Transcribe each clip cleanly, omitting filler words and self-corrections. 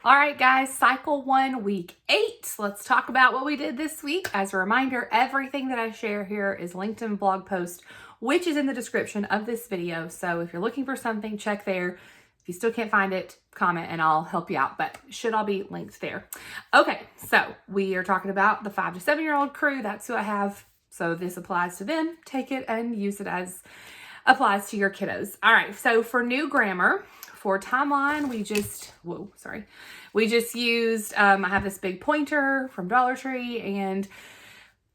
All right, guys, cycle 1, week 8. Let's talk about what we did this week. As a reminder, everything that I share here is linked in a blog post, which is in the description of this video. So if you're looking for something, check there. If you still can't find it, comment and I'll help you out, but it should all be linked there. Okay, so we are talking about the 5 to 7-year-old crew. That's who I have. So this applies to them. Take it and use it as applies to your kiddos. All right, so for new grammar, for timeline, we just used, I have this big pointer from Dollar Tree, and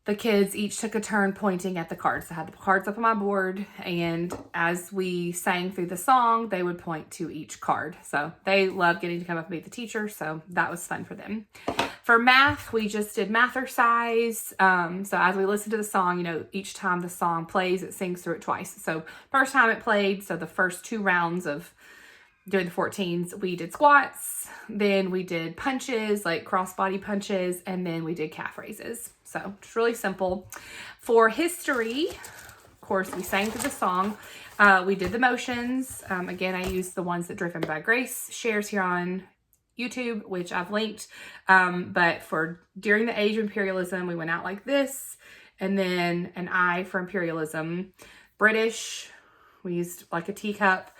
the kids each took a turn pointing at the cards. I had the cards up on my board, and as we sang through the song, they would point to each card. So they love getting to come up and meet the teacher, so that was fun for them. For math, we just did mathersize. So as we listen to the song, each time the song plays, it sings through it twice. So first time it played, so the first 2 rounds of doing the 14s, we did squats, then we did punches, like crossbody punches, and then we did calf raises. So it's really simple. For history, of course, we sang through the song. We did the motions. Again, I used the ones that Driven by Grace shares here on YouTube, which I've linked. But for during the age of imperialism, we went out like this, and then an I for imperialism. British, we used like a teacup.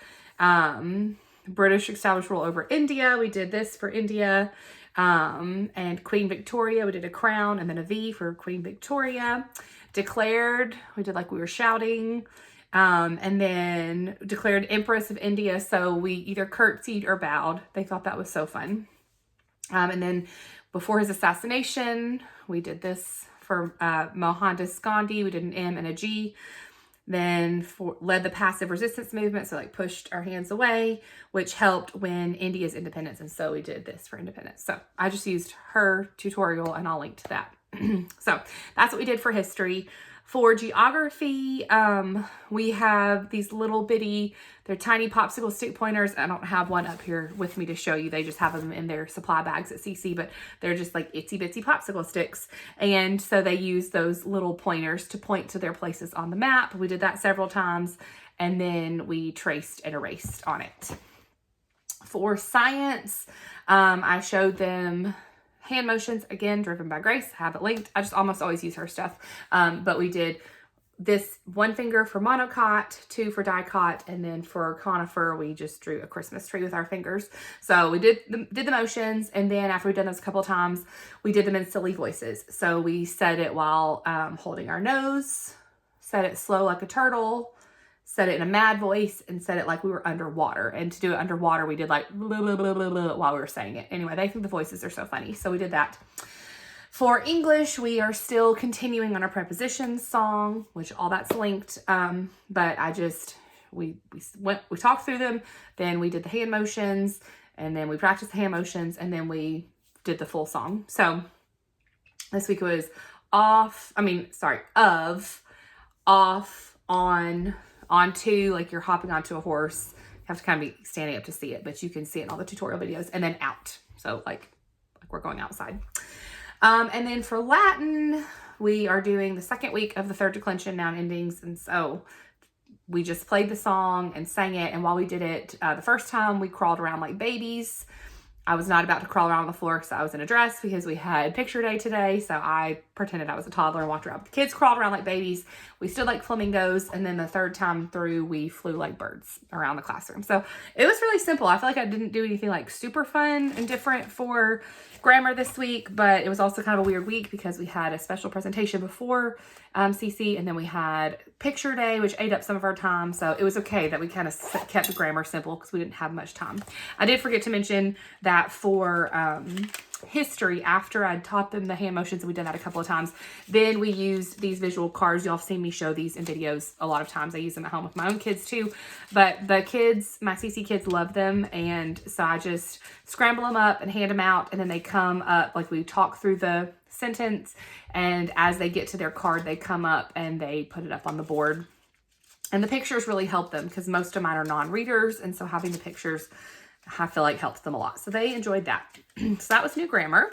British established rule over India. We did this for India. And Queen Victoria, we did a crown and then a V for Queen Victoria. Declared, we did like we were shouting. And then declared Empress of India. So we either curtsied or bowed. They thought that was so fun. And then before his assassination, we did this for Mohandas Gandhi. We did an M and a G. Then led the passive resistance movement, so like pushed our hands away, which helped win India's independence. And so we did this for independence. So I just used her tutorial and I'll link to that. So that's what we did for history. For geography, we have these little bitty, they're tiny popsicle stick pointers. I don't have one up here with me to show you. They just have them in their supply bags at CC, but they're just like itsy bitsy popsicle sticks. And so they use those little pointers to point to their places on the map. We did that several times, and then we traced and erased on it. For science, I showed them hand motions, again, Driven by Grace, have it linked. I just almost always use her stuff. But we did this 1 finger for monocot, 2 for dicot, and then for conifer, we just drew a Christmas tree with our fingers. So we did the motions, and then after we've done those a couple of times, we did them in silly voices. So we said it while holding our nose, said it slow like a turtle, said it in a mad voice, and said it like we were underwater. And to do it underwater, we did like blah, blah, blah, blah, blah, while we were saying it. Anyway, they think the voices are so funny. So we did that. For English, we are still continuing on our prepositions song, which all that's linked. But we talked through them, then we did the hand motions, and then we practiced the hand motions, and then we did the full song. So this week was off, onto, like you're hopping onto a horse. You have to kind of be standing up to see it, but you can see it in all the tutorial videos. And then out. So like we're going outside. And then for Latin, we are doing the 2nd week of the 3rd declension noun endings. And so we just played the song and sang it. And while we did it, the first time we crawled around like babies. I was not about to crawl around on the floor because I was in a dress because we had picture day today. So I pretended I was a toddler and walked around. The kids crawled around like babies. We stood like flamingos. And then the 3rd time through, we flew like birds around the classroom. So it was really simple. I feel like I didn't do anything like super fun and different for grammar this week, but it was also kind of a weird week because we had a special presentation before CC, and then we had picture day, which ate up some of our time. So it was okay that we kind of kept the grammar simple because we didn't have much time. I did forget to mention that for history, after I'd taught them the hand motions, and we've done that a couple of times, then we used these visual cards. Y'all have seen me show these in videos a lot of times. I use them at home with my own kids too, but the kids, my CC kids, love them, and so I just scramble them up and hand them out, and then they come up, like we talk through the sentence, and as they get to their card, they come up and they put it up on the board. And the pictures really help them because most of mine are non-readers, and so having the pictures, I feel like, helps them a lot. So they enjoyed that. So that was new grammar.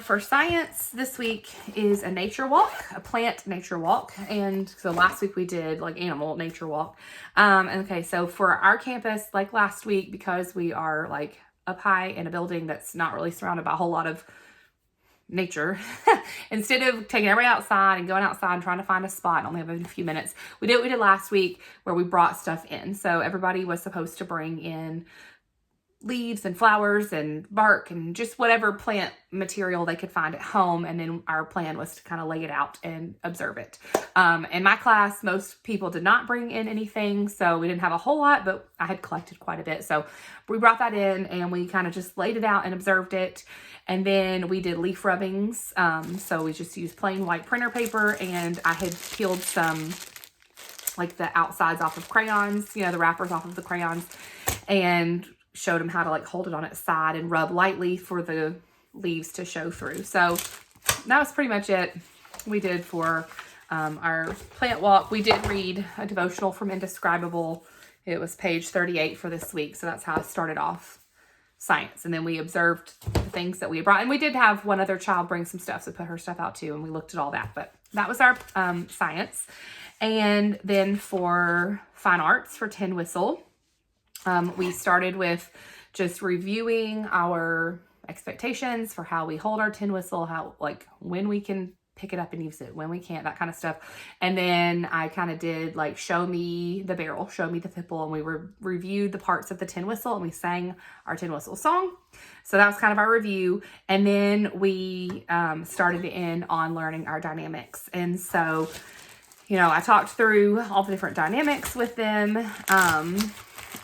For science, this week is a nature walk, a plant nature walk. And so last week we did like animal nature walk. Okay, so for our campus, like last week, because we are like up high in a building that's not really surrounded by a whole lot of nature. Instead of taking everybody outside and going outside and trying to find a spot and only having a few minutes, we did what we did last week where we brought stuff in. So everybody was supposed to bring in leaves and flowers and bark and just whatever plant material they could find at home. And then our plan was to kind of lay it out and observe it. In my class, most people did not bring in anything, so we didn't have a whole lot, but I had collected quite a bit. So we brought that in and we kind of just laid it out and observed it. And then we did leaf rubbings. So we just used plain white printer paper, and I had peeled some, like the outsides off of crayons, you know, the wrappers off of the crayons, and showed them how to like hold it on its side and rub lightly for the leaves to show through. So that was pretty much it we did for our plant walk. We did read a devotional from Indescribable. It was page 38 for this week. So that's how I started off science. And then we observed the things that we brought. And we did have one other child bring some stuff, so put her stuff out too. And we looked at all that. But that was our science. And then for fine arts for Tin Whistle, we started with just reviewing our expectations for how we hold our tin whistle, how, like, when we can pick it up and use it, when we can't, that kind of stuff. And then I kind of did like, show me the barrel, show me the fipple, and we reviewed the parts of the tin whistle and we sang our tin whistle song. So that was kind of our review. And then we started in on learning our dynamics. And so, you know, I talked through all the different dynamics with them.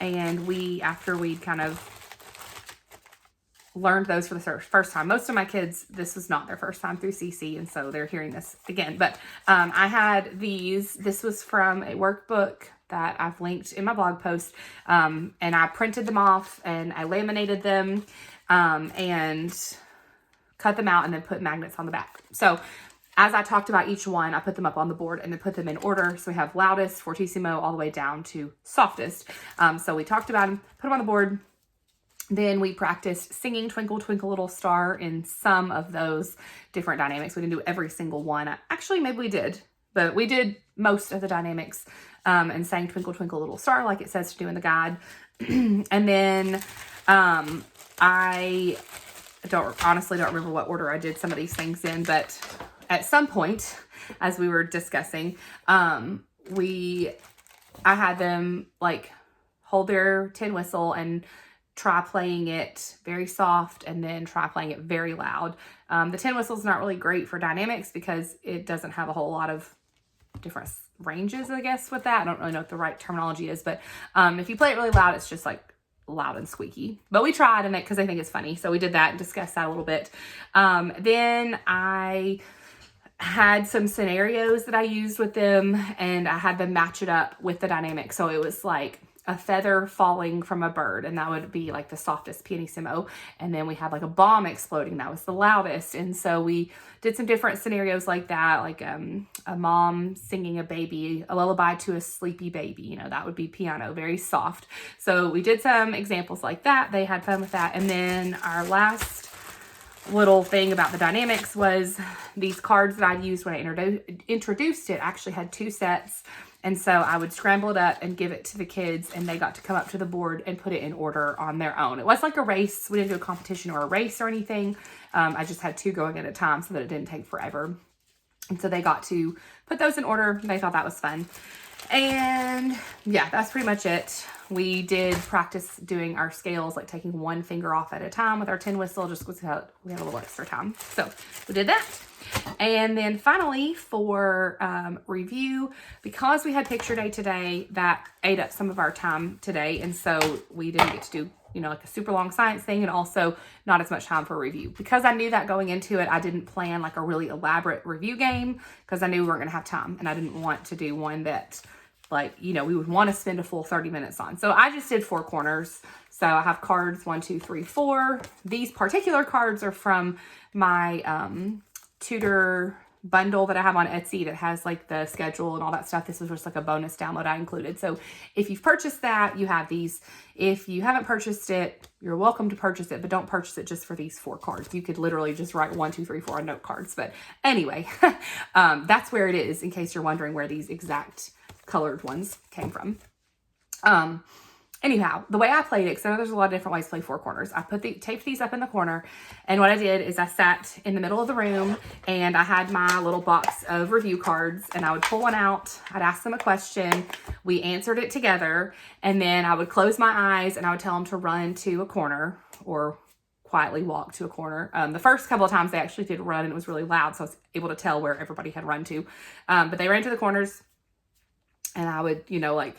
And after we kind of learned those for the first time, most of my kids, this was not their first time through CC, and so they're hearing this again. But I had this was from a workbook that I've linked in my blog post, and I printed them off and I laminated them and cut them out and then put magnets on the back. So as I talked about each one, I put them up on the board and then put them in order. So we have loudest, fortissimo, all the way down to softest. So we talked about them, put them on the board. Then we practiced singing Twinkle, Twinkle, Little Star in some of those different dynamics. We didn't do every single one. Actually, maybe we did, but we did most of the dynamics and sang Twinkle, Twinkle, Little Star like it says to do in the guide. And then I honestly don't remember what order I did some of these things in, but at some point, as we were discussing, I had them like hold their tin whistle and try playing it very soft and then try playing it very loud. The tin whistle is not really great for dynamics because it doesn't have a whole lot of different ranges, I guess, with that. I don't really know what the right terminology is, but if you play it really loud, it's just like loud and squeaky. But we tried in it because I think it's funny. So we did that and discussed that a little bit. Then I had some scenarios that I used with them, and I had them match it up with the dynamic. So it was like a feather falling from a bird, and that would be like the softest, pianissimo. And then we had like a bomb exploding, that was the loudest. And so we did some different scenarios like that, like a mom singing a lullaby to a sleepy baby, you know, that would be piano, very soft. So we did some examples like that. They had fun with that. And then our last little thing about the dynamics was these cards that I used when I introduced it actually had 2 sets. And so I would scramble it up and give it to the kids, and they got to come up to the board and put it in order on their own. It was like a race. We didn't do a competition or a race or anything. I just had 2 going at a time so that it didn't take forever. And so they got to put those in order. They thought that was fun. And yeah, that's pretty much it. We did practice doing our scales, like taking 1 finger off at a time with our tin whistle, just because we had a little extra time. So we did that. And then finally for review, because we had picture day today, that ate up some of our time today. And so we didn't get to do, you know, like a super long science thing, and also not as much time for review. Because I knew that going into it, I didn't plan like a really elaborate review game because I knew we weren't going to have time, and I didn't want to do one that, like, you know, we would want to spend a full 30 minutes on. So I just did 4 corners. So I have cards 1, 2, 3, 4. These particular cards are from my Tutor bundle that I have on Etsy that has like the schedule and all that stuff. This was just like a bonus download I included. So if you've purchased that, you have these. If you haven't purchased it, you're welcome to purchase it, but don't purchase it just for these 4 cards. You could literally just write 1, 2, 3, 4 on note cards. But anyway, that's where it is, in case you're wondering where these exact colored ones came from. Anyhow, the way I played it, because I know there's a lot of different ways to play four corners. I taped these up in the corner, and what I did is I sat in the middle of the room, and I had my little box of review cards, and I would pull one out. I'd ask them a question. We answered it together, and then I would close my eyes, and I would tell them to run to a corner or quietly walk to a corner. The first couple of times they actually did run, and it was really loud, so I was able to tell where everybody had run to. But they ran to the corners, and I would, like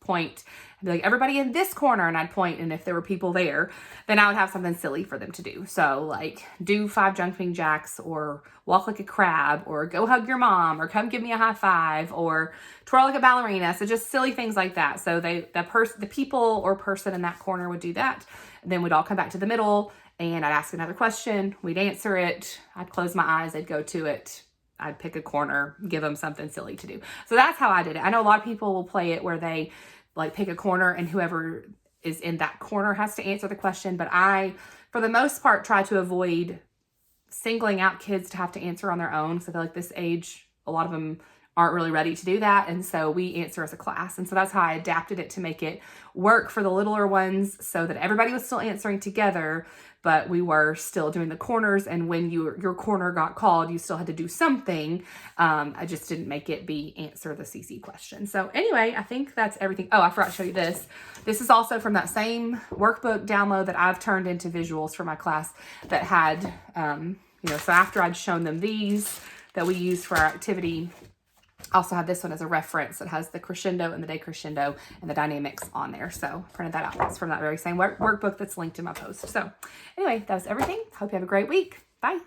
point and be like, everybody in this corner, and I'd point, and if there were people there, then I would have something silly for them to do. So like do 5 jumping jacks, or walk like a crab, or go hug your mom, or come give me a high five, or twirl like a ballerina. So just silly things like that. So the people or person in that corner would do that. And then we'd all come back to the middle, and I'd ask another question. We'd answer it. I'd close my eyes. I'd go to it. I'd pick a corner, give them something silly to do. So that's how I did it. I know a lot of people will play it where they like pick a corner, and whoever is in that corner has to answer the question. But I, for the most part, try to avoid singling out kids to have to answer on their own. So I feel like this age, a lot of them aren't really ready to do that. And so we answer as a class. And so that's how I adapted it to make it work for the littler ones, so that everybody was still answering together, but we were still doing the corners. And when your corner got called, you still had to do something. I just didn't make it be answer the CC question. So anyway, I think that's everything. Oh, I forgot to show you this. This is also from that same workbook download that I've turned into visuals for my class that had, so after I'd shown them these that we used for our activity, I also have this one as a reference that has the crescendo and the decrescendo and the dynamics on there. So printed that out. It's from that very same workbook that's linked in my post. So anyway, that was everything. Hope you have a great week. Bye.